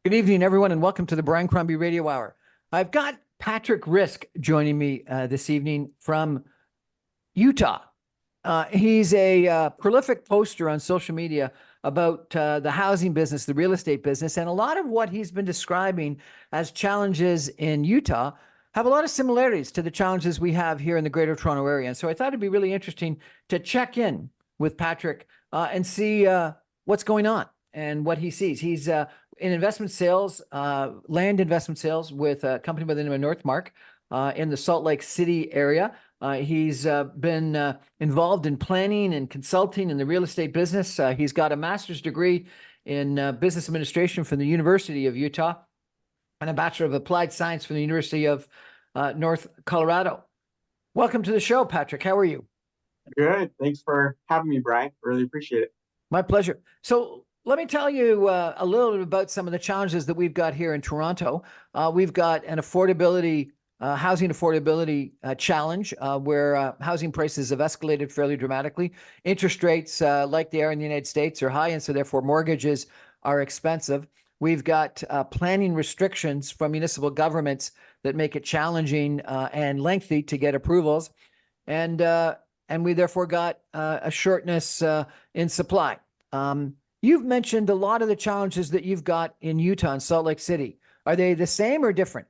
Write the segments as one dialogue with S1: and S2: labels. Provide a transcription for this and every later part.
S1: Good evening, everyone, and welcome to the Brian Crombie Radio Hour. I've got Patrick Risk joining me this evening from Utah. He's a prolific poster on social media about the housing business, the real estate business, and a lot of what he's been describing as challenges in Utah have a lot of similarities to the challenges we have here in the Greater Toronto Area. And so I thought it'd be really interesting to check in with Patrick and see what's going on and what he sees. He's in investment sales, land investment sales with a company by the name of Northmark in the Salt Lake City area. He's been involved in planning and consulting in the real estate business. He's got a master's degree in business administration from the University of Utah and a Bachelor of Applied Science from the University of North Colorado. Welcome to the show, Patrick. How are you?
S2: Good. Thanks for having me, Brian. Really appreciate it.
S1: My pleasure. So let me tell you a little bit about some of the challenges that we've got here in Toronto. We've got an housing affordability challenge where housing prices have escalated fairly dramatically. Interest rates, like they are in the United States, are high, and so therefore mortgages are expensive. We've got planning restrictions from municipal governments that make it challenging and lengthy to get approvals, and we therefore got a shortness in supply. You've mentioned a lot of the challenges that you've got in Utah and Salt Lake City. Are they the same or different?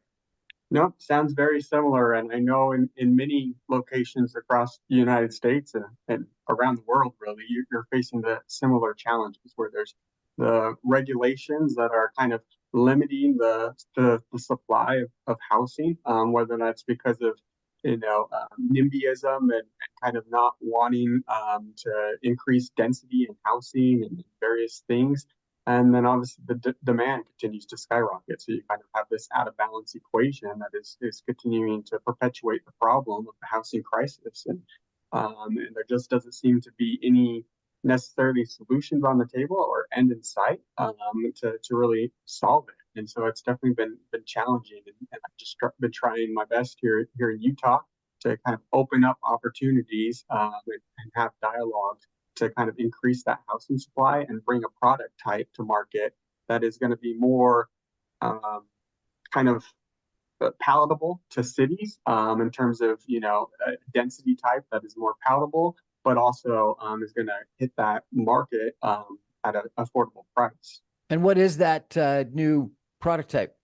S2: No, sounds very similar. And I know in many locations across the United States and around the world, really, you're facing the similar challenges where there's the regulations that are kind of limiting the supply of housing, whether that's because of NIMBYism and kind of not wanting to increase density in housing and various things. And then obviously the demand continues to skyrocket. So you kind of have this out of balance equation that is continuing to perpetuate the problem of the housing crisis. And there just doesn't seem to be any necessarily solutions on the table or end in sight to really solve it. And so it's definitely been challenging, and I've just been trying my best here in Utah to kind of open up opportunities and have dialogue to kind of increase that housing supply and bring a product type to market that is going to be more kind of palatable to cities in terms of density type that is more palatable, but also is going to hit that market at an affordable price.
S1: And what is that new product type?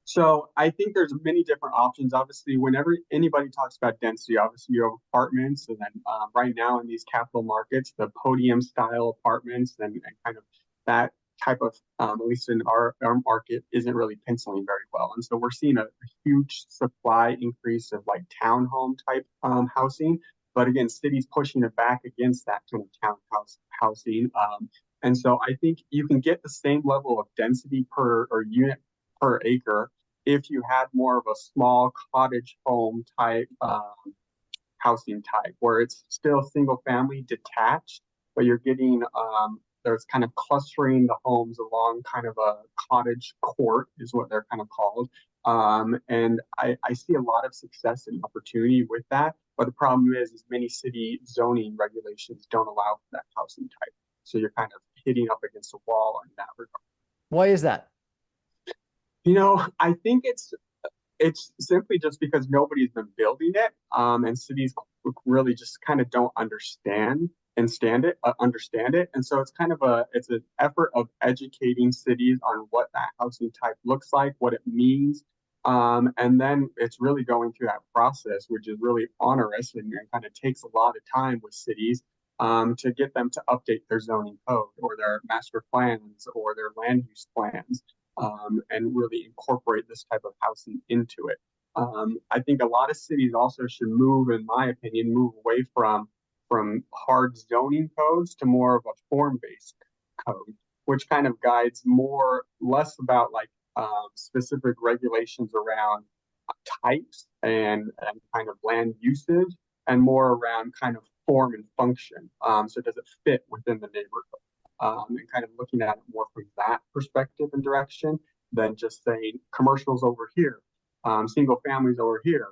S2: So I think there's many different options. Obviously, whenever anybody talks about density, obviously you have apartments, and then right now in these capital markets, the podium style apartments and kind of that type of, at least in our market, isn't really penciling very well. And so we're seeing a huge supply increase of like townhome type housing. But again, cities pushing it back against that kind of townhouse housing. And so I think you can get the same level of density per or unit per acre if you had more of a small cottage home type housing type, where it's still single family detached, but you're getting there's kind of clustering the homes along kind of a cottage court is what they're kind of called. And I see a lot of success and opportunity with that. But the problem is many city zoning regulations don't allow for that housing type. So you're kind of hitting up against a wall in that regard.
S1: Why is that?
S2: I think it's simply just because nobody's been building it, and cities really just kind of don't understand it. And so it's kind of it's an effort of educating cities on what that housing type looks like, what it means. And then it's really going through that process, which is really onerous and kind of takes a lot of time with cities to get them to update their zoning code or their master plans or their land use plans. And really incorporate this type of housing into it. I think a lot of cities also should in my opinion, move away from hard zoning codes to more of a form-based code, which kind of guides less about like specific regulations around types and kind of land usage, and more around kind of form and function. So does it fit within the neighborhood? And kind of looking at it more from that perspective and direction than just saying commercials over here, single families over here,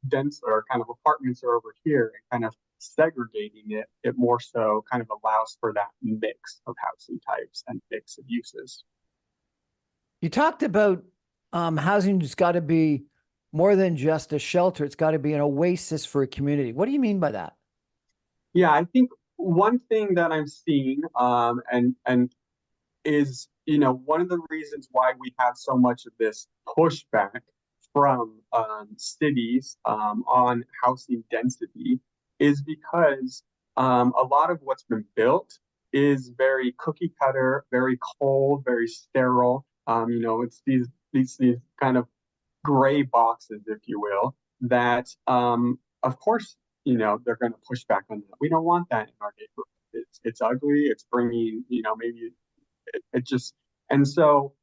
S2: dense or kind of apartments are over here, and kind of segregating it, it more so kind of allows for that mix of housing types and mix of uses.
S1: You talked about housing's got to be more than just a shelter. It's got to be an oasis for a community. What do you mean by that?
S2: Yeah, I think one thing that I'm seeing, and is, one of the reasons why we have so much of this pushback from cities on housing density is because a lot of what's been built is very cookie cutter, very cold, very sterile. It's these kind of gray boxes, if you will, that of course, they're going to push back on that. We don't want that in our neighborhood. It's ugly. It's bringing, maybe it just, and so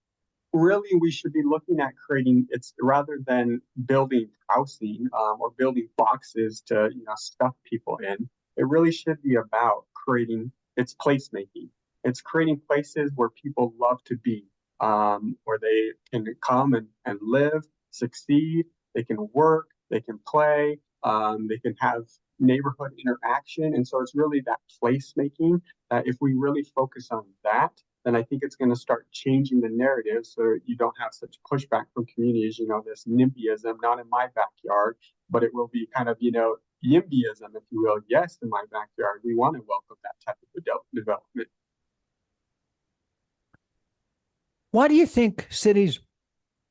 S2: really we should be looking at creating, it's rather than building housing or building boxes to, stuff people in, it really should be about creating, it's placemaking. It's creating places where people love to be, where they can come and live, succeed, they can work, they can play, they can have neighborhood interaction. And so it's really that placemaking that if we really focus on that, then I think it's going to start changing the narrative so you don't have such pushback from communities, this NIMBYism, not in my backyard, but it will be kind of, YIMBYism, if you will. Yes, in my backyard, we want to welcome that type of development.
S1: Why do you think cities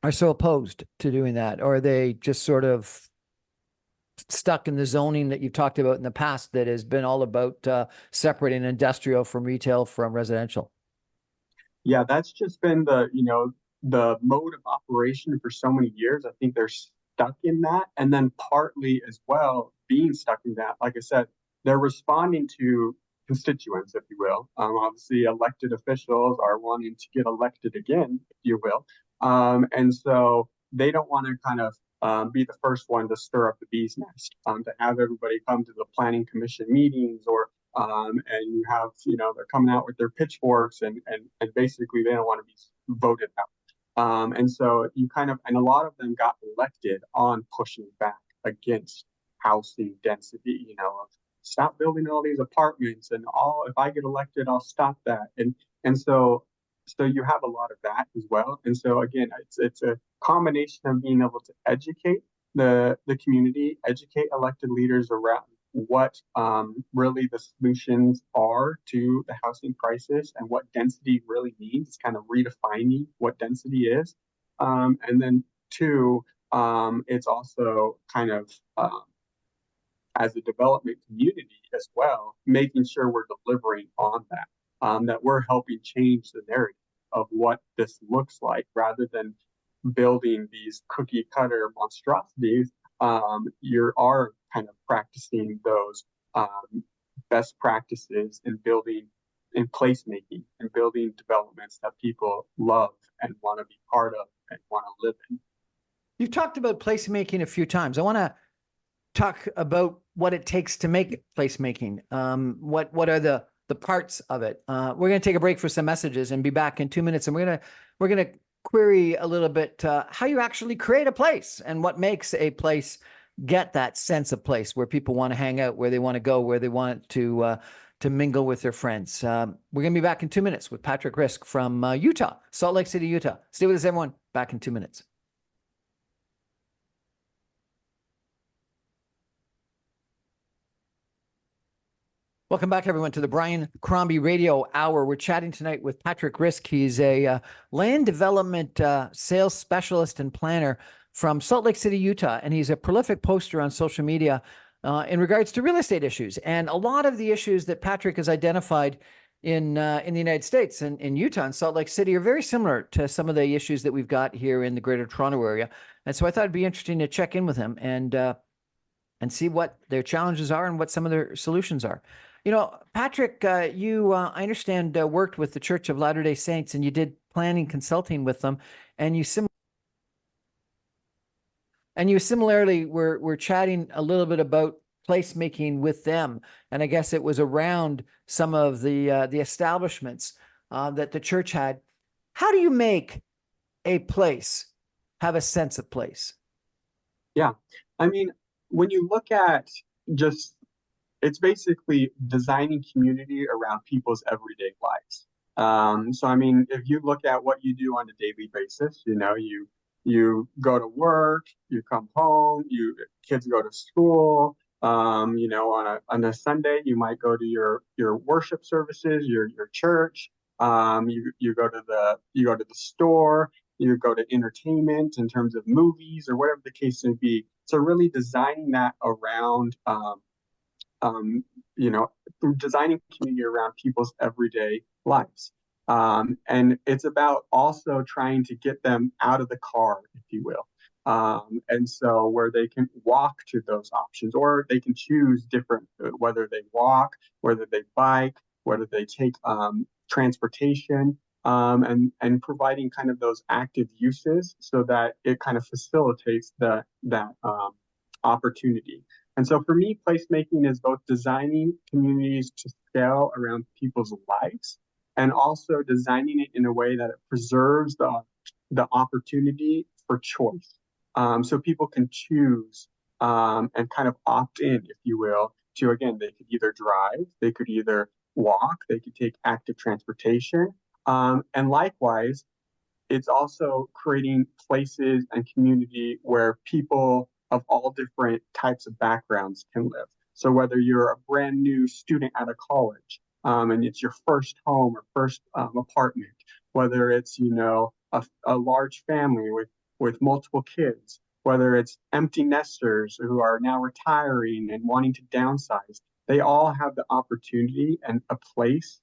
S1: are so opposed to doing that? Or are they just sort of stuck in the zoning that you've talked about in the past that has been all about separating industrial from retail from residential?
S2: Yeah, that's just been the mode of operation for so many years. I think they're stuck in that. And then partly as well, being stuck in that, like I said, they're responding to constituents, if you will. Obviously, elected officials are wanting to get elected again, if you will. And so they don't want to kind of be the first one to stir up the bee's nest, to have everybody come to the planning commission meetings or and you have, they're coming out with their pitchforks and basically they don't want to be voted out. And so you kind of, and a lot of them got elected on pushing back against housing density, of stop building all these apartments and if I get elected, I'll stop that. And so you have a lot of that as well. And so again, it's a combination of being able to educate the community, educate elected leaders around what really the solutions are to the housing crisis and what density really means. It's kind of redefining what density is. And then two, it's also kind of as a development community as well, making sure we're delivering on that, that we're helping change the narrative of what this looks like rather than building these cookie cutter monstrosities. You are kind of practicing those best practices in building in placemaking and building developments that people love and want to be part of and want to live in.
S1: You've talked about placemaking a few times. I want to talk about what it takes to make placemaking. What are the parts of it? We're going to take a break for some messages and be back in 2 minutes. And we're going to query a little bit how you actually create a place and what makes a place get that sense of place where people want to hang out, where they want to go, where they want to mingle with their friends. We're going to be back in 2 minutes with Patrick Risk from Utah, Salt Lake City, Utah. Stay with us, everyone. Back in 2 minutes. Welcome back, everyone, to the Brian Crombie Radio Hour. We're chatting tonight with Patrick Risk. He's a land development sales specialist and planner from Salt Lake City, Utah, and he's a prolific poster on social media in regards to real estate issues. And a lot of the issues that Patrick has identified in the United States and in Utah and Salt Lake City are very similar to some of the issues that we've got here in the Greater Toronto area. And so I thought it'd be interesting to check in with him and see what their challenges are and what some of their solutions are. Patrick, you, I understand, worked with the Church of Latter-day Saints and you did planning consulting with them, and you similarly were chatting a little bit about placemaking with them. And I guess it was around some of the establishments that the church had. How do you make a place have a sense of place?
S2: Yeah. I mean, when you look at just it's basically designing community around people's everyday lives. So I mean, if you look at what you do on a daily basis, you go to work, you come home, you kids go to school. On a Sunday, you might go to your worship services, your church. You go to the store, you go to entertainment in terms of movies or whatever the case may be. So really designing that around um, you know, through designing community around people's everyday lives. And it's about also trying to get them out of the car, if you will. And so where they can walk to those options, or they can choose different, whether they walk, whether they bike, whether they take transportation, and providing kind of those active uses so that it kind of facilitates that opportunity. And so for me, placemaking is both designing communities to scale around people's lives and also designing it in a way that it preserves the opportunity for choice. So people can choose and kind of opt in, if you will, to again, they could either drive, they could either walk, they could take active transportation. And likewise, it's also creating places and community where people of all different types of backgrounds can live. So whether you're a brand new student out of college, and it's your first home or first apartment, whether it's a large family with multiple kids, whether it's empty nesters who are now retiring and wanting to downsize, they all have the opportunity and a place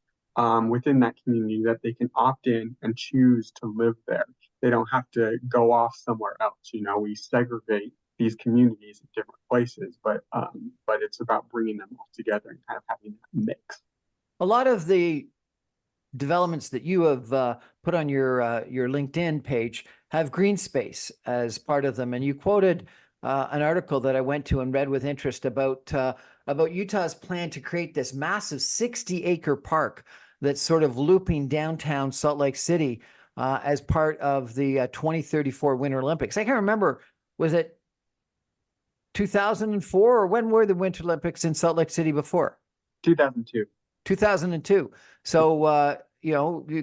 S2: within that community that they can opt in and choose to live there. They don't have to go off somewhere else. We segregate these communities in different places, but it's about bringing them all together and kind of having that mix.
S1: A lot of the developments that you have put on your LinkedIn page have green space as part of them, and you quoted an article that I went to and read with interest about Utah's plan to create this massive 60-acre park that's sort of looping downtown Salt Lake City as part of the 2034 Winter Olympics. I can't remember, was it 2004 or when were the Winter Olympics in Salt Lake City before?
S2: 2002.
S1: 2002. So,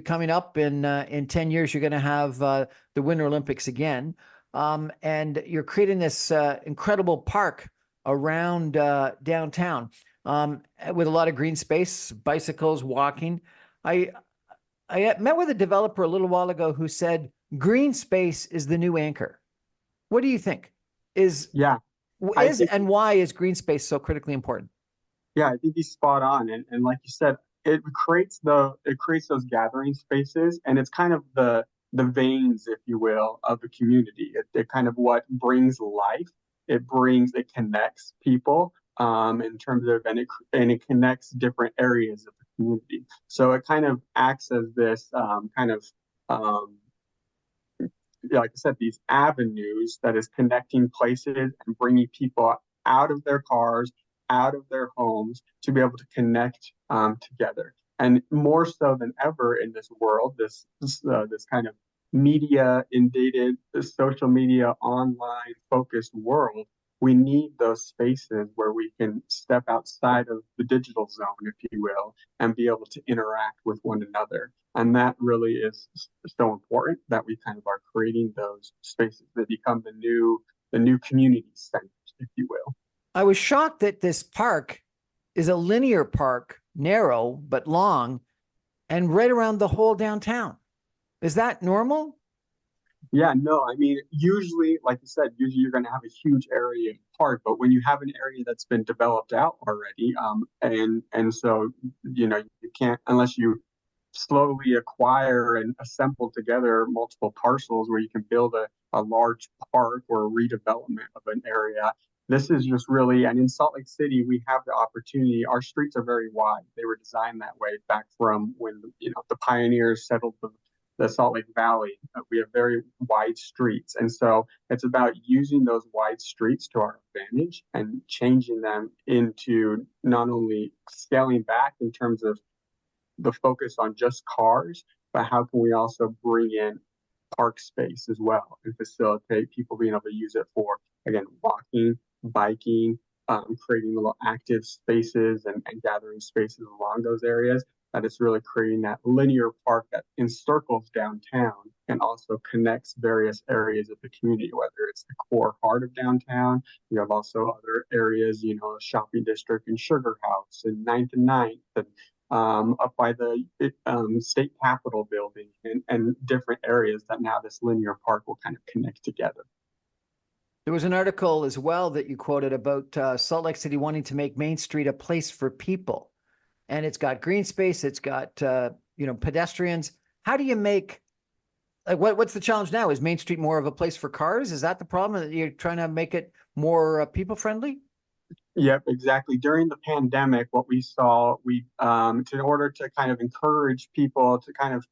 S1: coming up in 10 years, you're going to have the Winter Olympics again. And you're creating this incredible park around downtown with a lot of green space, bicycles, walking. I met with a developer a little while ago who said green space is the new anchor. What do you think?
S2: Yeah,
S1: And why is green space so critically important?
S2: Yeah, I think he's spot on. And like you said, it creates those gathering spaces, and it's kind of the veins, if you will, of the community. It kind of what brings life. It connects people in terms of, and it connects different areas of the community. So it kind of acts as this kind of like I said, these avenues that is connecting places and bringing people out of their cars, out of their homes to be able to connect together. And more so than ever in this world, this kind of media inundated, this social media online focused world, we need those spaces where we can step outside of the digital zone, if you will, and be able to interact with one another. And that really is so important that we kind of are creating those spaces that become the new community centers, if you will.
S1: I was shocked that this park is a linear park, narrow but long, and right around the whole downtown. Is that normal?
S2: Yeah, no, I mean, usually, like you said, usually you're going to have a huge area park, but when you have an area that's been developed out already, and so you can't unless you slowly acquire and assemble together multiple parcels where you can build a large park or a redevelopment of an area. This is just really, and in Salt Lake City, we have the opportunity. Our streets are very wide. They were designed that way back from when the pioneers settled the Salt Lake Valley. We have very wide streets. And so it's about using those wide streets to our advantage and changing them into not only scaling back in terms of the focus on just cars, but how can we also bring in park space as well and facilitate people being able to use it for, again, walking, biking, creating little active spaces and gathering spaces along those areas, that it's really creating that linear park that encircles downtown and also connects various areas of the community, whether it's the core heart of downtown. You have also other areas, you know, a shopping district in Sugar House and Ninth and Ninth, and up by the state capitol building, and different areas that now this linear park will kind of connect together.
S1: There was an article as well that you quoted about Salt Lake City wanting to make Main Street a place for people. And it's got green space, it's got pedestrians. How do you make, like, what's the challenge now? Is Main Street more of a place for cars? Is that the problem, that you're trying to make it more people friendly?
S2: Yep, exactly. During the pandemic, what we saw, in order to kind of encourage people to kind of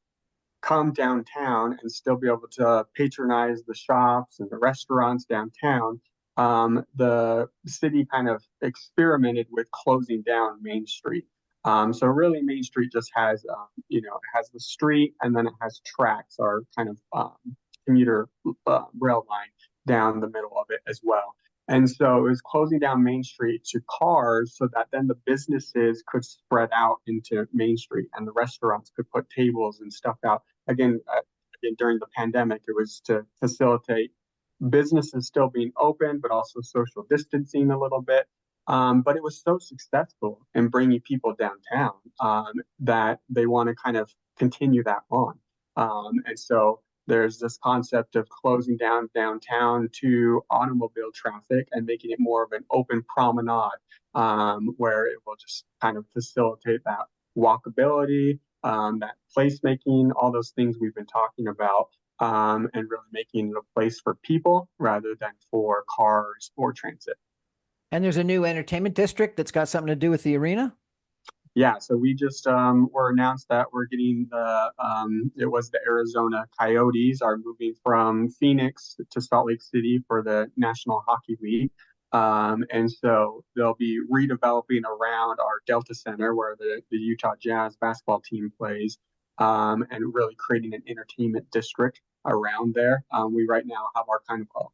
S2: come downtown and still be able to patronize the shops and the restaurants downtown, the city kind of experimented with closing down Main Street. So really, Main Street just has, it has the street, and then it has tracks, or kind of commuter rail line down the middle of it as well. And so it was closing down Main Street to cars so that then the businesses could spread out into Main Street, and the restaurants could put tables and stuff out. Again, during the pandemic, it was to facilitate businesses still being open, but also social distancing a little bit. But it was so successful in bringing people downtown, that they want to kind of continue that on. And so there's this concept of closing down downtown to automobile traffic and making it more of an open promenade, where it will just kind of facilitate that walkability, that placemaking, all those things we've been talking about, and really making it a place for people rather than for cars or transit.
S1: And there's a new entertainment district that's got something to do with the arena.
S2: Yeah, so we just were announced that we're getting it was the Arizona Coyotes are moving from Phoenix to Salt Lake City for the National Hockey League. And so they'll be redeveloping around our Delta Center where the Utah Jazz basketball team plays, and really creating an entertainment district around there. We right now have our kind of,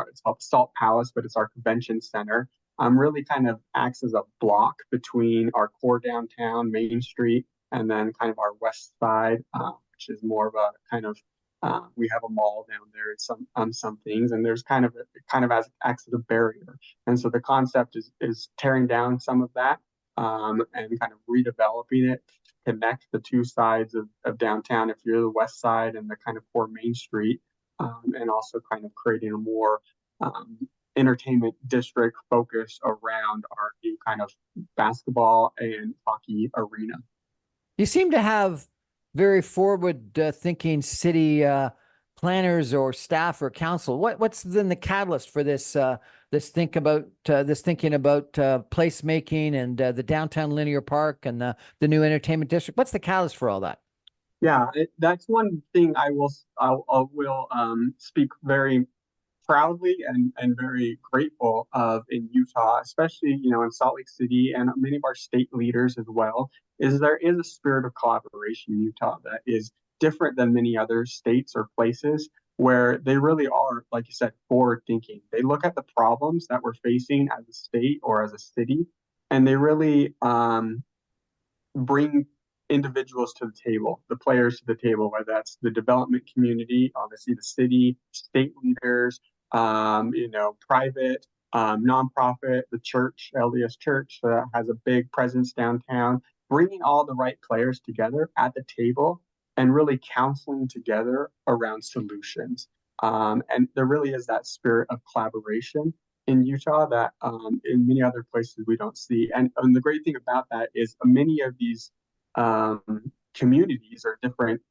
S2: it's called Salt Palace, but it's our convention center. Really kind of acts as a block between our core downtown, Main Street, and then kind of our west side, which is more of a kind of, we have a mall down there some things, and there's kind of acts as a barrier. And so the concept is tearing down some of that, and kind of redeveloping it to connect the two sides of downtown, if you're the west side and the kind of core Main Street, and also kind of creating a more entertainment district focus around our new kind of basketball and hockey arena.
S1: You seem to have very forward thinking city planners or staff or council. What's then the catalyst for this thinking about placemaking and the downtown linear park and the new entertainment district? What's the catalyst for all that?
S2: Yeah, that's one thing I will speak very proudly and very grateful of in Utah, especially, in Salt Lake City and many of our state leaders as well, is there is a spirit of collaboration in Utah that is different than many other states or places, where they really are, like you said, forward thinking. They look at the problems that we're facing as a state or as a city, and they really bring individuals to the table, the players to the table, whether that's the development community, obviously the city, state leaders, private, nonprofit, the church, LDS Church, that has a big presence downtown, bringing all the right players together at the table and really counseling together around solutions. And there really is that spirit of collaboration in Utah that in many other places we don't see. And the great thing about that is many of these communities or different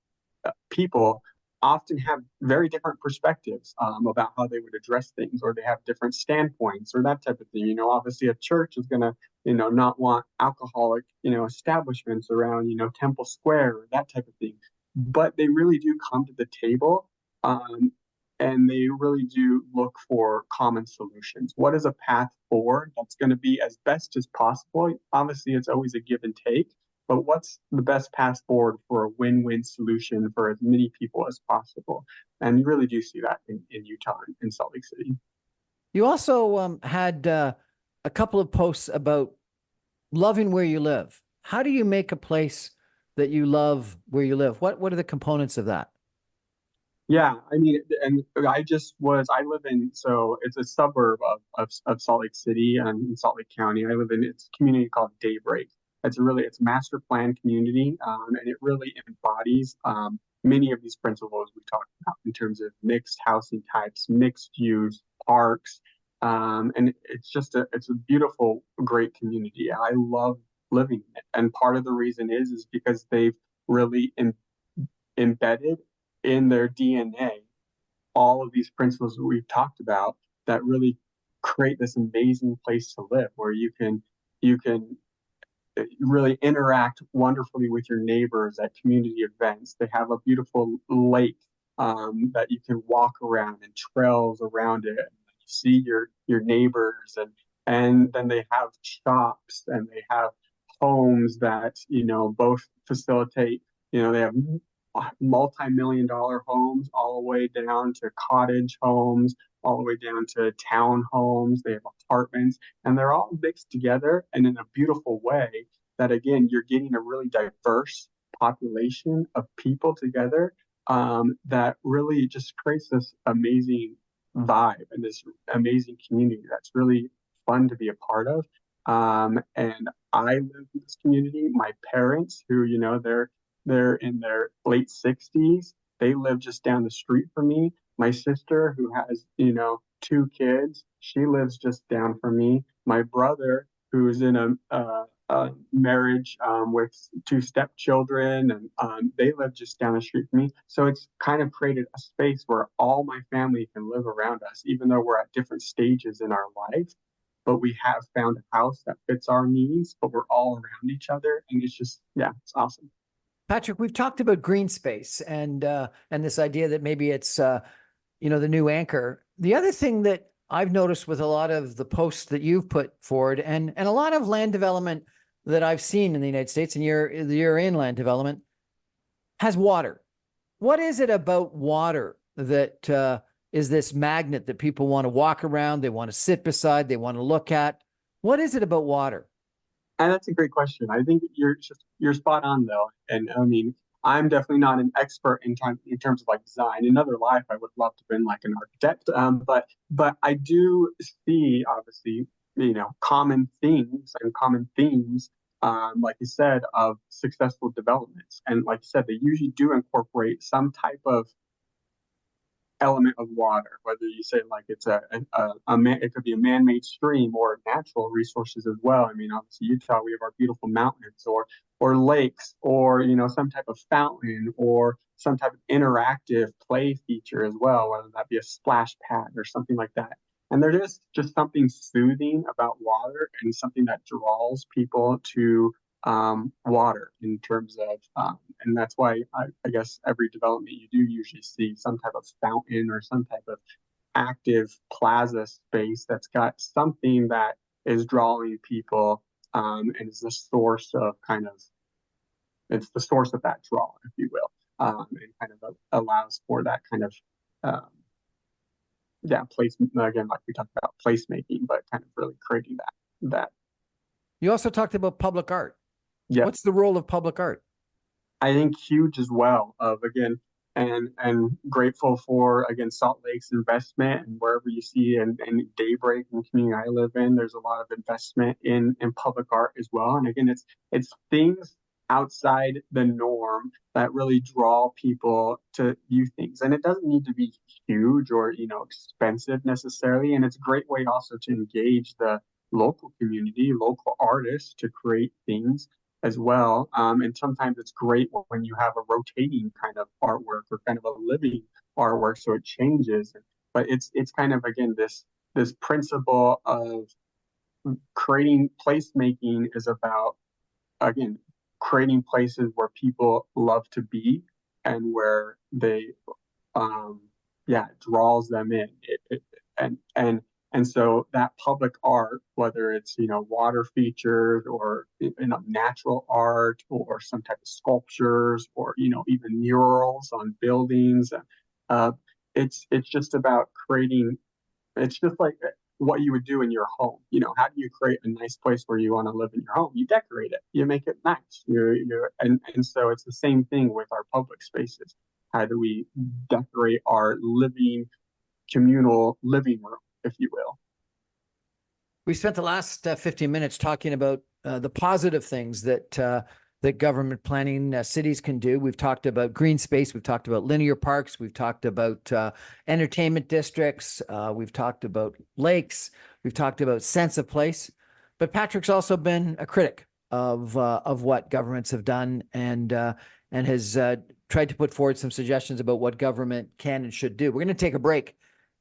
S2: people often have very different perspectives about how they would address things, or they have different standpoints or that type of thing. Obviously a church is going to, not want alcoholic, establishments around, Temple Square or that type of thing. But they really do come to the table, and they really do look for common solutions. What is a path forward that's going to be as best as possible? Obviously, it's always a give and take, but what's the best path forward for a win-win solution for as many people as possible? And you really do see that in Utah and in Salt Lake City.
S1: You also had a couple of posts about loving where you live. How do you make a place that you love where you live? What are the components of that?
S2: Yeah, I mean, and I live in, so it's a suburb of Salt Lake City and in Salt Lake County. I live in, it's a community called Daybreak. It's a master plan community, and it really embodies many of these principles we talked about in terms of mixed housing types, mixed use, parks, and it's a beautiful, great community. I love living in it, and part of the reason is because they've really embedded in their DNA all of these principles that we've talked about that really create this amazing place to live where you can really interact wonderfully with your neighbors at community events. They have a beautiful lake that you can walk around and trails around it. You see your neighbors and then they have shops and they have homes that both facilitate. They have multi-million dollar homes all the way down to cottage homes, all the way down to townhomes. They have apartments, and they're all mixed together and in a beautiful way that, again, you're getting a really diverse population of people together that really just creates this amazing vibe and this amazing community that's really fun to be a part of. And I live in this community. My parents, who, they're in their late 60s. They live just down the street from me. My sister, who has, two kids, she lives just down from me. My brother, who's in a marriage with two stepchildren, and they live just down the street from me. So it's kind of created a space where all my family can live around us, even though we're at different stages in our life. But we have found a house that fits our needs, but we're all around each other. And it's just, yeah, it's awesome.
S1: Patrick, we've talked about green space and this idea that maybe it's the new anchor. The other thing that I've noticed with a lot of the posts that you've put forward and a lot of land development that I've seen in the United States, and you're in land development, has water. What is it about water that is this magnet that people want to walk around, they want to sit beside, they want to look at? What is it about water?
S2: And that's a great question. I think you're spot on though. And I mean, I'm definitely not an expert in terms of like design. In another life, I would love to have been like an architect. But I do see obviously, common things and common themes, like you said, of successful developments. And like you said, they usually do incorporate some type of element of water, whether you say like it's it could be a man-made stream or natural resources as well. I mean, obviously Utah, we have our beautiful mountains or lakes or some type of fountain or some type of interactive play feature as well, whether that be a splash pad or something like that. And there's just something soothing about water and something that draws people to water in terms of, and that's why I guess every development you do usually see some type of fountain or some type of active plaza space that's got something that is drawing people and is the source of it's the source of that draw, if you will, and kind of allows for that kind of, um, yeah, place, again, like we talked about placemaking, but kind of really creating that.
S1: You also talked about public art.
S2: Yeah.
S1: What's the role of public art?
S2: I think huge as well. Of again, and grateful for again Salt Lake's investment and wherever you see and Daybreak and the community I live in, there's a lot of investment in public art as well. And again, it's things outside the norm that really draw people to view things. And it doesn't need to be huge or expensive necessarily. And it's a great way also to engage the local community, local artists to create things as well. And sometimes it's great when you have a rotating kind of artwork or kind of a living artwork, so it changes. But it's kind of again this principle of creating placemaking is about again creating places where people love to be and where they yeah, it draws them in. And so that public art, whether it's water features or natural art or some type of sculptures or even murals on buildings, uh, it's just about creating. It's just like what you would do in your home. How do you create a nice place where you want to live in your home? You decorate it, you make it nice. And so it's the same thing with our public spaces. How do we decorate our living communal living room, if you will?
S1: We spent the last 15 minutes talking about the positive things that government planning cities can do. We've talked about green space. We've talked about linear parks. We've talked about entertainment districts. We've talked about lakes. We've talked about sense of place. But Patrick's also been a critic of what governments have done and has tried to put forward some suggestions about what government can and should do. We're going to take a break.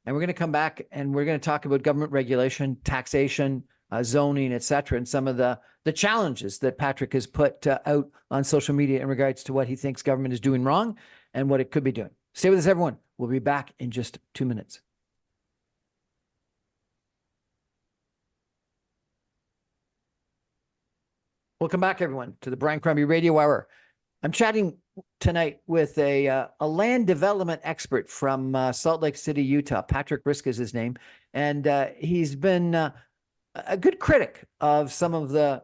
S1: And we're going to come back and we're going to talk about government regulation, taxation, zoning, et cetera, and some of the challenges that Patrick has put out on social media in regards to what he thinks government is doing wrong and what it could be doing. Stay with us, everyone. We'll be back in just 2 minutes. Welcome back, everyone, to the Brian Crombie Radio Hour. I'm chatting tonight with a land development expert from Salt Lake City, Utah. Patrick Risk is his name. And he's been a good critic of some of the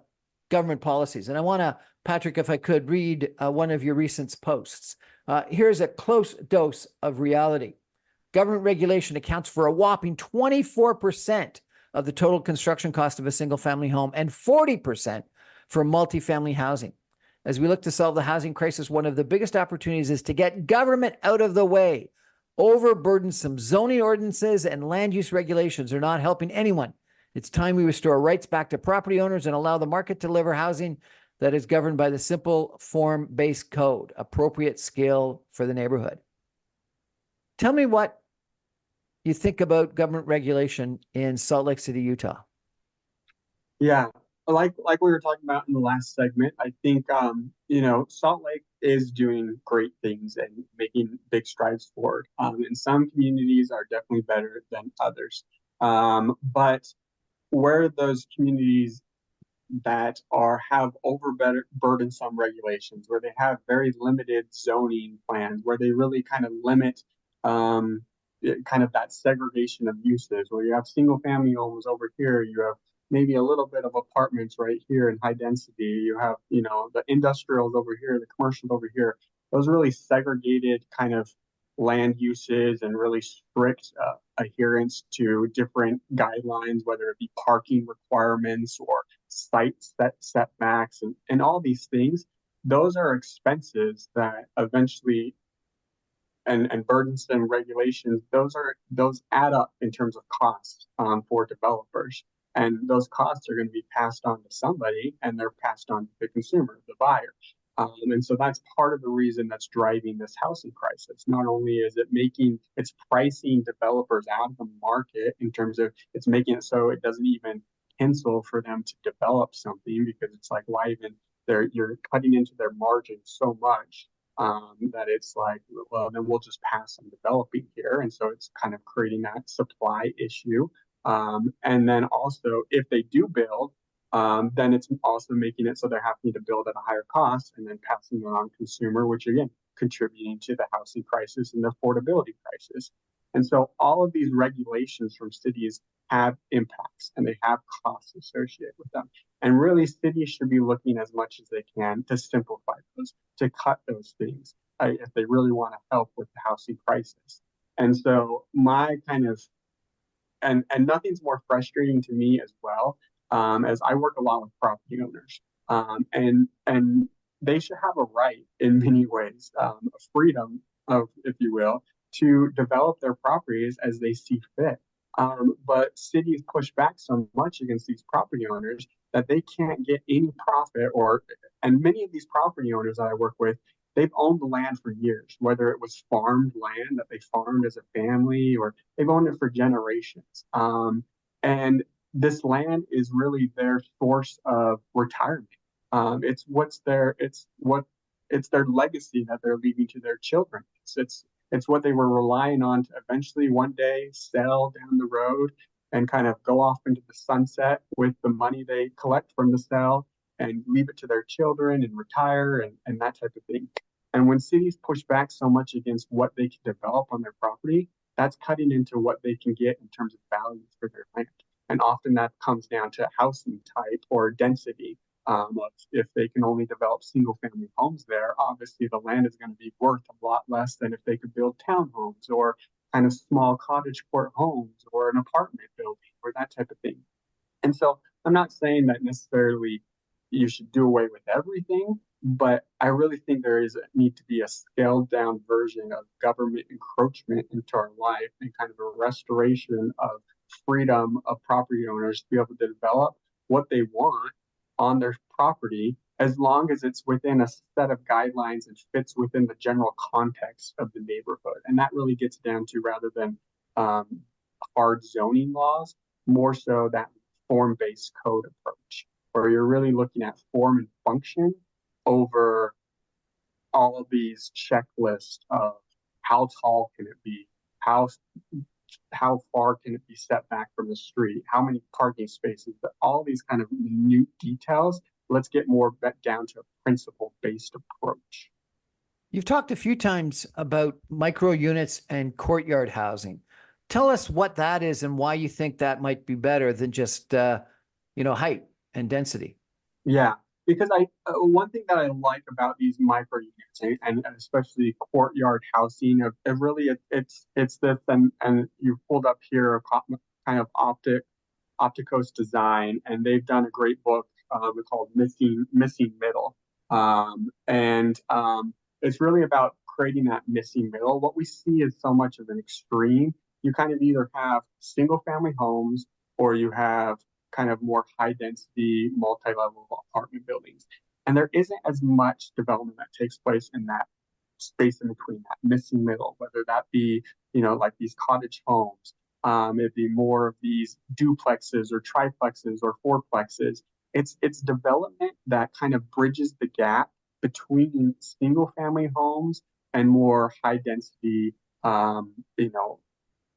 S1: government policies. And I want to, Patrick, if I could read one of your recent posts. Here's a close dose of reality. Government regulation accounts for a whopping 24% of the total construction cost of a single family home and 40% for multifamily housing. As we look to solve the housing crisis, one of the biggest opportunities is to get government out of the way. Overburdensome zoning ordinances and land use regulations are not helping anyone. It's time we restore rights back to property owners and allow the market to deliver housing that is governed by the simple form-based code, appropriate scale for the neighborhood. Tell me what you think about government regulation in Salt Lake City, Utah.
S2: Yeah, like we were talking about in the last segment, I think Salt Lake is doing great things and making big strides forward. And some communities are definitely better than others. But where those communities that have burdensome regulations, where they have very limited zoning plans, where they really kind of limit kind of that segregation of uses, where you have single family homes over here, you have maybe a little bit of apartments right here in high density, you have the industrials over here, the commercials over here. Those really segregated kind of land uses and really strict adherence to different guidelines, whether it be parking requirements or site setbacks and all these things. Those are expenses that eventually and burdensome regulations, those add up in terms of costs for developers. And those costs are going to be passed on to somebody, and they're passed on to the consumer, the buyer. And so that's part of the reason that's driving this housing crisis. Not only is it's pricing developers out of the market in terms of it's making it so it doesn't even pencil for them to develop something, because it's like, why even you're cutting into their margin so much that it's like, well, then we'll just pass on developing here. And so it's kind of creating that supply issue. And then also, if they do build, then it's also making it so they're having to build at a higher cost and then passing it on to consumer, which again, contributing to the housing crisis and the affordability crisis. And so all of these regulations from cities have impacts and they have costs associated with them. And really, cities should be looking as much as they can to simplify those, to cut those things if they really want to help with the housing crisis. And so my kind of and nothing's more frustrating to me as well, as I work a lot with property owners, and they should have a right in many ways, a freedom of, if you will, to develop their properties as they see fit. But cities push back so much against these property owners that they can't get any profit, and many of these property owners that I work with, they've owned the land for years, whether it was farmed land that they farmed as a family or they've owned it for generations. And this land is really their source of retirement. It's their legacy that they're leaving to their children. It's what they were relying on to eventually one day sell down the road and kind of go off into the sunset with the money they collect from the sale and leave it to their children and retire and that type of thing. And when cities push back so much against what they can develop on their property, that's cutting into what they can get in terms of value for their land. And often that comes down to housing type or density. If they can only develop single family homes there, obviously the land is going to be worth a lot less than if they could build townhomes or kind of small cottage port homes or an apartment building or that type of thing. And so I'm not saying that necessarily you should do away with everything, but I really think there is a need to be a scaled down version of government encroachment into our life and kind of a restoration of freedom of property owners to be able to develop what they want on their property as long as it's within a set of guidelines and fits within the general context of the neighborhood. And that really gets down to rather than um, hard zoning laws, more so that form-based code approach, where you're really looking at form and function over all of these checklists of how tall can it be, how how far can it be set back from the street, how many parking spaces, but all these kind of minute details. Let's get more down to a principle-based approach.
S1: You've talked a few times about micro units and courtyard housing. Tell us what that is and why you think that might be better than just, height and density.
S2: Yeah, because I one thing that I like about these micro units and especially courtyard housing, it really it's this and you pulled up here a kind of Opticos design, and they've done a great book called Missing Middle, and it's really about creating that missing middle. What we see is so much of an extreme. You kind of either have single family homes or you have kind of more high density, multi-level apartment buildings. And there isn't as much development that takes place in that space in between, that missing middle, whether that be, like these cottage homes. It'd be more of these duplexes or triplexes or fourplexes. It's development that kind of bridges the gap between single family homes and more high density,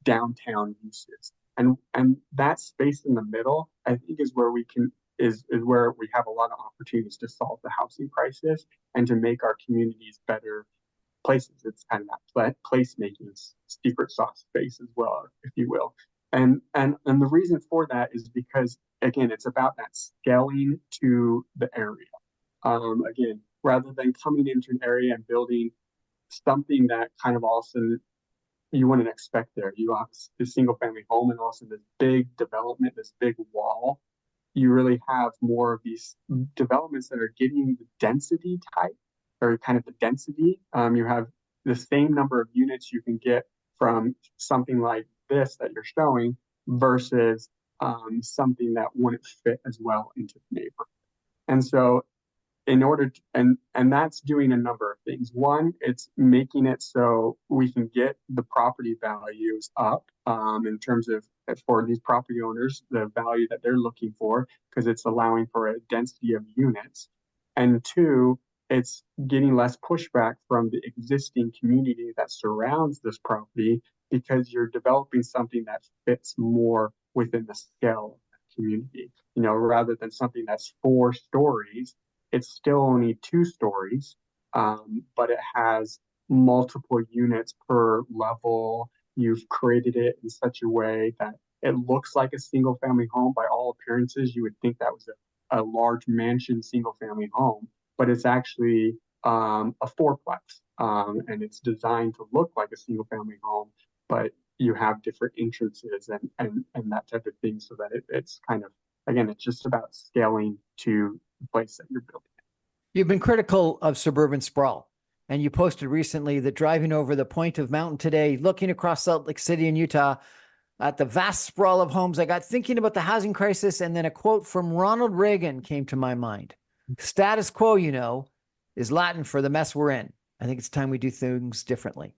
S2: downtown uses. And that space in the middle, I think, is where is where we have a lot of opportunities to solve the housing crisis and to make our communities better places. It's kind of that place making secret sauce space as well, if you will. And the reason for that is because again, it's about that scaling to the area. Again, rather than coming into an area and building something that kind of also you wouldn't expect there. You have this single family home and also this big development, this big wall. You really have more of these developments that are getting the density type or kind of the density. You have the same number of units you can get from something like this that you're showing versus something that wouldn't fit as well into the neighborhood. And so in order to, and that's doing a number of things. One, it's making it so we can get the property values up in terms of for these property owners, the value that they're looking for, because it's allowing for a density of units. And two, it's getting less pushback from the existing community that surrounds this property because you're developing something that fits more within the scale of the community. Rather than something that's 4 stories, it's still only 2 stories, but it has multiple units per level. You've created it in such a way that it looks like a single family home. By all appearances, you would think that was a large mansion single family home, but it's actually a fourplex, and it's designed to look like a single family home, but you have different entrances and that type of thing, so that it's kind of, again, it's just about scaling to the place that you're building.
S1: You've been critical of suburban sprawl, and you posted recently that driving over the point of mountain today, looking across Salt Lake City in Utah at the vast sprawl of homes, I got thinking about the housing crisis, and then a quote from Ronald Reagan came to my mind. Status quo, is Latin for the mess we're in. I think it's time we do things differently.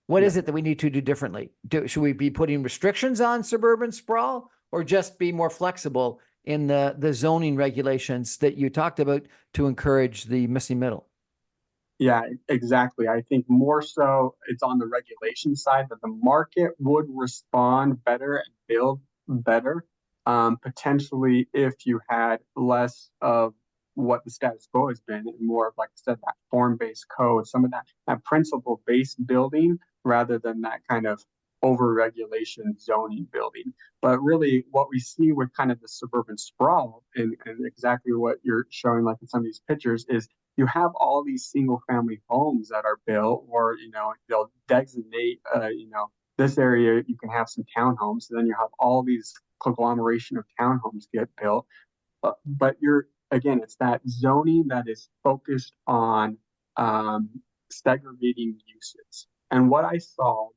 S1: What is it that we need to do differently? Should we be putting restrictions on suburban sprawl or just be more flexible in the zoning regulations that you talked about to encourage the missing middle?
S2: Yeah, exactly. I think more so it's on the regulation side that the market would respond better and build better, potentially if you had less of what the status quo has been and more of, like I said, that form-based code, some of that principle-based building rather than that kind of overregulation zoning building. But really what we see with kind of the suburban sprawl and exactly what you're showing like in some of these pictures is you have all these single family homes that are built, or they'll designate this area you can have some townhomes, and then you have all these conglomeration of townhomes get built. But you're again, it's that zoning that is focused on um, segregating uses. And what I saw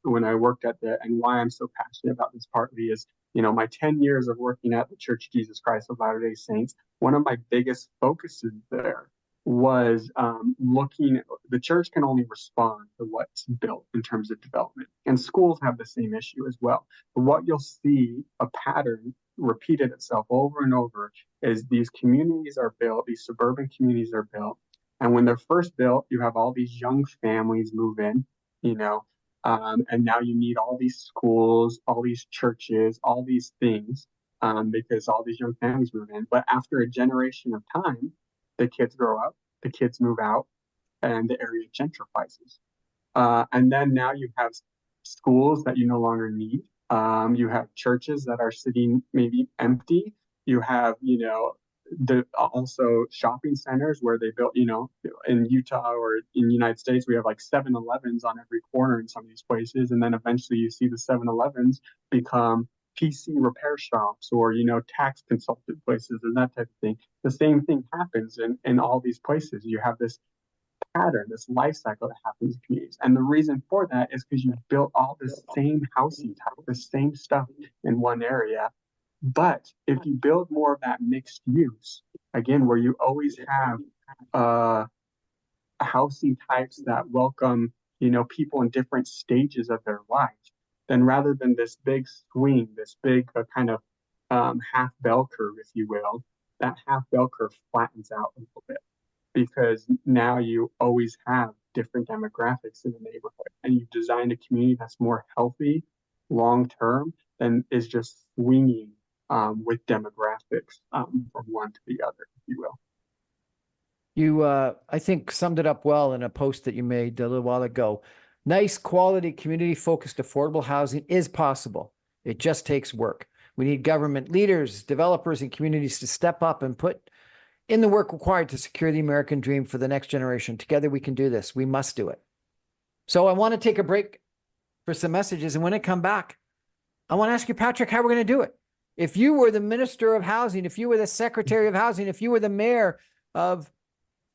S2: when I worked at and why I'm so passionate about this partly is, my 10 years of working at the Church of Jesus Christ of Latter-day Saints, one of my biggest focuses there was the church can only respond to what's built in terms of development. And schools have the same issue as well. But what you'll see, a pattern repeated itself over and over, is these communities are built, these suburban communities are built. And when they're first built, you have all these young families move in, and now you need all these schools, all these churches, all these things, because all these young families move in. But after a generation of time, the kids grow up, the kids move out, and the area gentrifies. And then now you have schools that you no longer need. You have churches that are sitting maybe empty. You have, also shopping centers where they built, in Utah or in the United States, we have like 7-Elevens on every corner in some of these places. And then eventually you see the 7-Elevens become PC repair shops or, tax consultant places and that type of thing. The same thing happens in all these places. You have this pattern, this life cycle that happens in communities. And the reason for that is because you built all the same housing type, the same stuff in one area. But if you build more of that mixed use, again, where you always have housing types that welcome, people in different stages of their life, then rather than this big swing, this big kind of half bell curve, if you will, that half bell curve flattens out a little bit, because now you always have different demographics in the neighborhood, and you've designed a community that's more healthy long term than is just swinging with demographics from one to the other, if you will.
S1: You, I think, summed it up well in a post that you made a little while ago. Nice quality, community-focused, affordable housing is possible. It just takes work. We need government leaders, developers, and communities to step up and put in the work required to secure the American dream for the next generation. Together, we can do this. We must do it. So I want to take a break for some messages. And when I come back, I want to ask you, Patrick, how we're going to do it. If you were the Minister of Housing, if you were the Secretary of Housing, if you were the Mayor of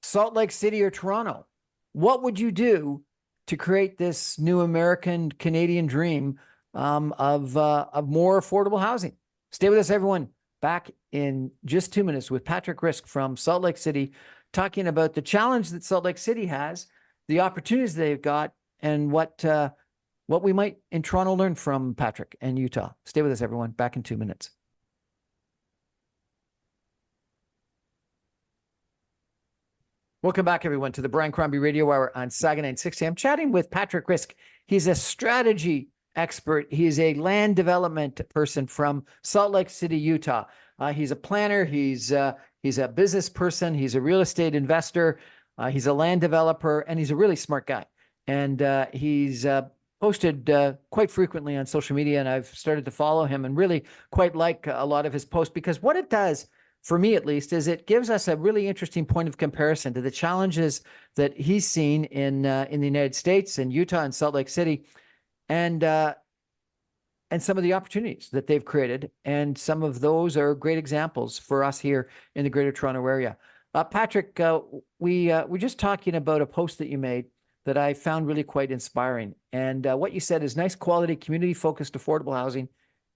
S1: Salt Lake City or Toronto, what would you do to create this new American Canadian dream of more affordable housing? Stay with us, everyone. Back in just 2 minutes with Patrick Risk from Salt Lake City, talking about the challenge that Salt Lake City has, the opportunities they've got, and what we might in Toronto learn from Patrick and Utah. Stay with us, everyone. Back in 2 minutes. Welcome back, everyone, to the Brian Crombie Radio Hour on Saga 960. I'm chatting with Patrick Risk. He's a strategy expert. He is a land development person from Salt Lake City, Utah. He's a planner. He's a business person. He's a real estate investor. He's a land developer, and he's a really smart guy. And he's posted quite frequently on social media, and I've started to follow him and really quite like a lot of his posts, because what it does, for me at least, is it gives us a really interesting point of comparison to the challenges that he's seen in the United States and Utah and Salt Lake City, and some of the opportunities that they've created. And some of those are great examples for us here in the Greater Toronto Area. Patrick, we're just talking about a post that you made that I found really quite inspiring. And what you said is nice quality, community-focused, affordable housing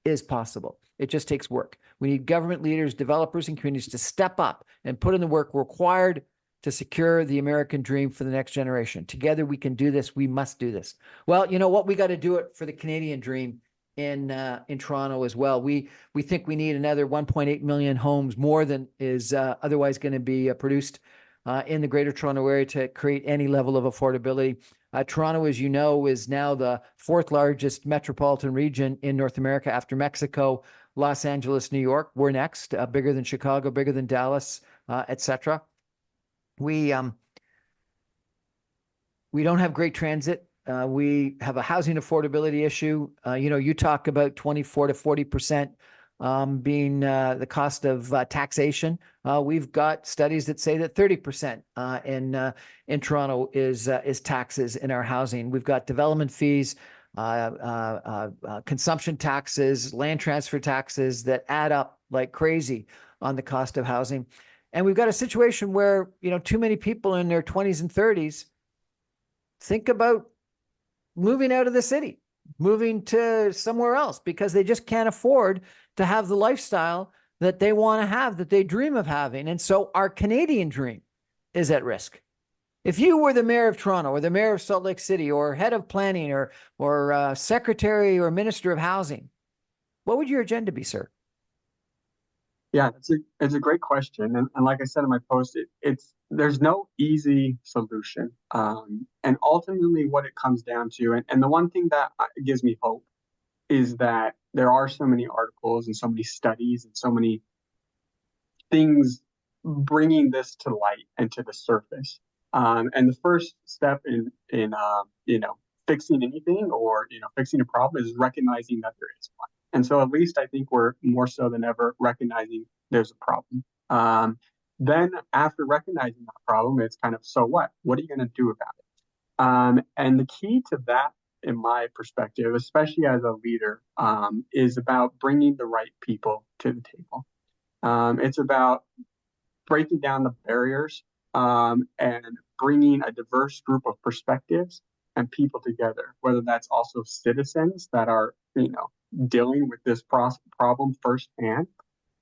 S1: is possible. It just takes work. We need government leaders, developers, and communities to step up and put in the work required to secure the American dream for the next generation. Together, we can do this. We must do this. Well, you know what? We got to do it for the Canadian dream in Toronto as well. We think we need another 1.8 million homes, more than is otherwise going to be produced in the Greater Toronto Area to create any level of affordability. Toronto, as you know, is now the fourth largest metropolitan region in North America after Mexico, Los Angeles, New York. We're next, bigger than Chicago, bigger than Dallas, etc. We don't have great transit We have a housing affordability issue. You talk about 24 to 40% being the cost of taxation. We've got studies that say that 30% in Toronto is taxes in our housing. We've got development fees, consumption taxes, land transfer taxes that add up like crazy on the cost of housing. And we've got a situation where, too many people in their 20s and 30s think about moving out of the city, moving to somewhere else because they just can't afford to have the lifestyle that they want to have, that they dream of having. And so our Canadian dream is at risk. If you were the mayor of Toronto or the mayor of Salt Lake City or head of planning or secretary or minister of housing, what would your agenda be, sir?
S2: Yeah, it's a great question, and like I said in my post, there's no easy solution, and ultimately what it comes down to, and the one thing that gives me hope is that there are so many articles and so many studies and so many things bringing this to light and to the surface. And the first step in fixing anything or fixing a problem is recognizing that there is one. And so at least I think we're more so than ever recognizing there's a problem. Then after recognizing that problem, it's kind of, so what? What are you going to do about it? And the key to that, in my perspective, especially as a leader, is about bringing the right people to the table. It's about breaking down the barriers and bringing a diverse group of perspectives and people together, whether that's also citizens that are, dealing with this problem firsthand.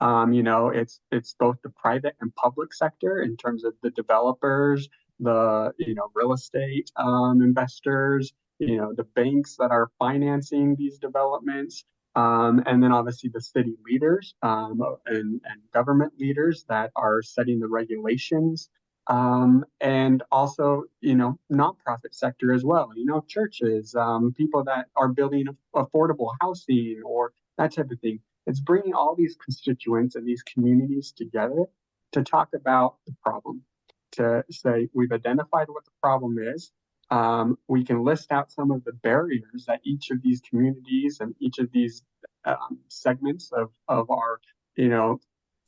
S2: It's both the private and public sector in terms of the developers, the real estate investors, the banks that are financing these developments, and then obviously the city leaders and government leaders that are setting the regulations, and also nonprofit sector as well. Churches, people that are building affordable housing or that type of thing. It's bringing all these constituents and these communities together to talk about the problem, to say we've identified what the problem is. We can list out some of the barriers that each of these communities and each of these segments of our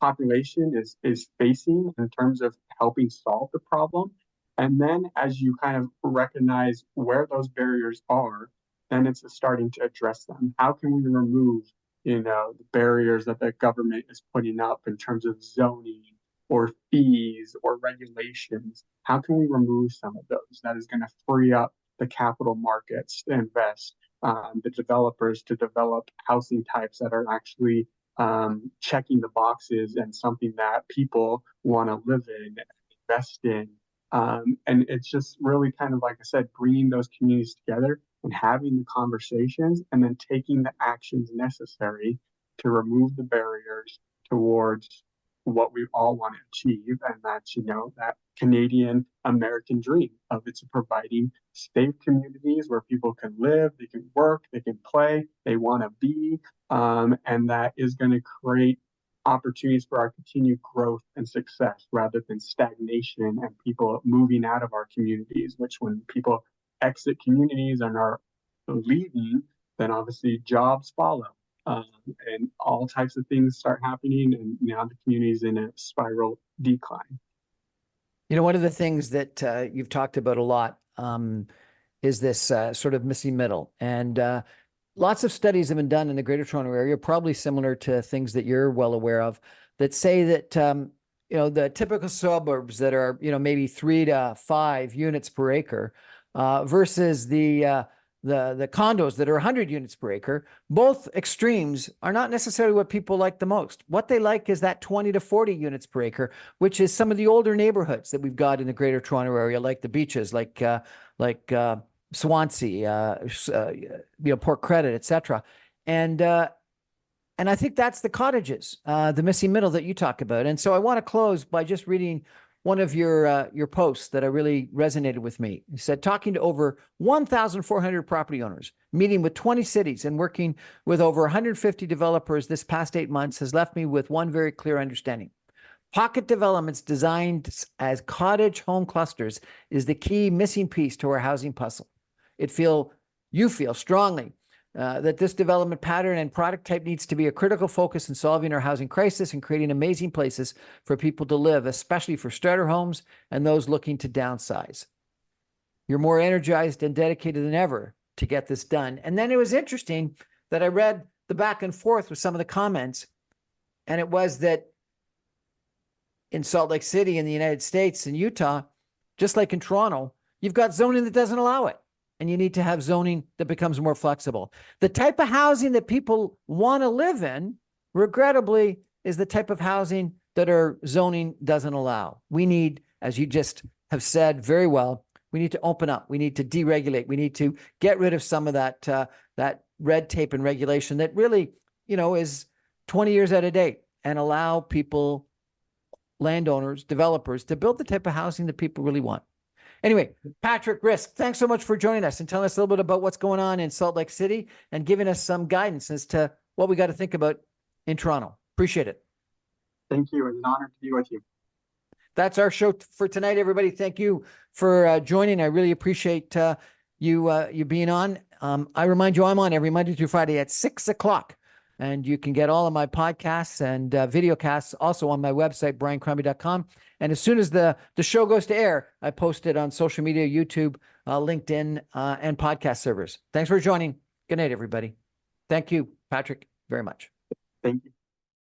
S2: population is facing in terms of helping solve the problem. And then as you kind of recognize where those barriers are, then it's starting to address them. How can we remove the barriers that the government is putting up in terms of zoning or fees or regulations? How can we remove some of those? That is going to free up the capital markets to invest, the developers to develop housing types that are actually checking the boxes and something that people want to live in, invest in. And it's just really kind of, like I said, bringing those communities together and having the conversations and then taking the actions necessary to remove the barriers towards what we all want to achieve. And that's, that Canadian American dream of it's providing safe communities where people can live, they can work, they can play, they want to be. And that is going to create opportunities for our continued growth and success rather than stagnation and people moving out of our communities, which when people exit communities and are leaving, then obviously jobs follow. And all types of things start happening, and now the community is in a spiral decline.
S1: One of the things that you've talked about a lot is this sort of missing middle. And lots of studies have been done in the Greater Toronto Area, probably similar to things that you're well aware of, that say that, the typical suburbs that are, maybe 3 to 5 units per acre versus the condos that are 100 units per acre, both extremes are not necessarily what people like the most. What they like is that 20 to 40 units per acre, which is some of the older neighborhoods that we've got in the Greater Toronto Area, like the beaches, like Swansea, Port Credit, etc. And I think that's the cottages, the missing middle that you talk about. And so I want to close by just reading one of your posts that really resonated with me. He said, talking to over 1,400 property owners, meeting with 20 cities and working with over 150 developers this past 8 months has left me with one very clear understanding. Pocket developments designed as cottage home clusters is the key missing piece to our housing puzzle. you feel strongly that this development pattern and product type needs to be a critical focus in solving our housing crisis and creating amazing places for people to live, especially for starter homes and those looking to downsize. You're more energized and dedicated than ever to get this done. And then it was interesting that I read the back and forth with some of the comments, and it was that in Salt Lake City in the United States, in Utah, just like in Toronto, you've got zoning that doesn't allow it. And you need to have zoning that becomes more flexible. The type of housing that people want to live in, regrettably, is the type of housing that our zoning doesn't allow. We need, as you just have said very well, we need to open up. We need to deregulate. We need to get rid of some of that red tape and regulation that really, is 20 years out of date, and allow people, landowners, developers, to build the type of housing that people really want. Anyway, Patrick Risk, thanks so much for joining us and telling us a little bit about what's going on in Salt Lake City and giving us some guidance as to what we got to think about in Toronto. Appreciate it.
S2: Thank you. It's an honor to be with you.
S1: That's our show for tonight, everybody. Thank you for joining. I really appreciate you being on. I remind you, I'm on every Monday through Friday at 6 o'clock. And you can get all of my podcasts and video casts also on my website, briancrombie.com. And as soon as the show goes to air, I post it on social media, YouTube, LinkedIn, and podcast servers. Thanks for joining. Good night, everybody. Thank you, Patrick, very much.
S2: Thank you.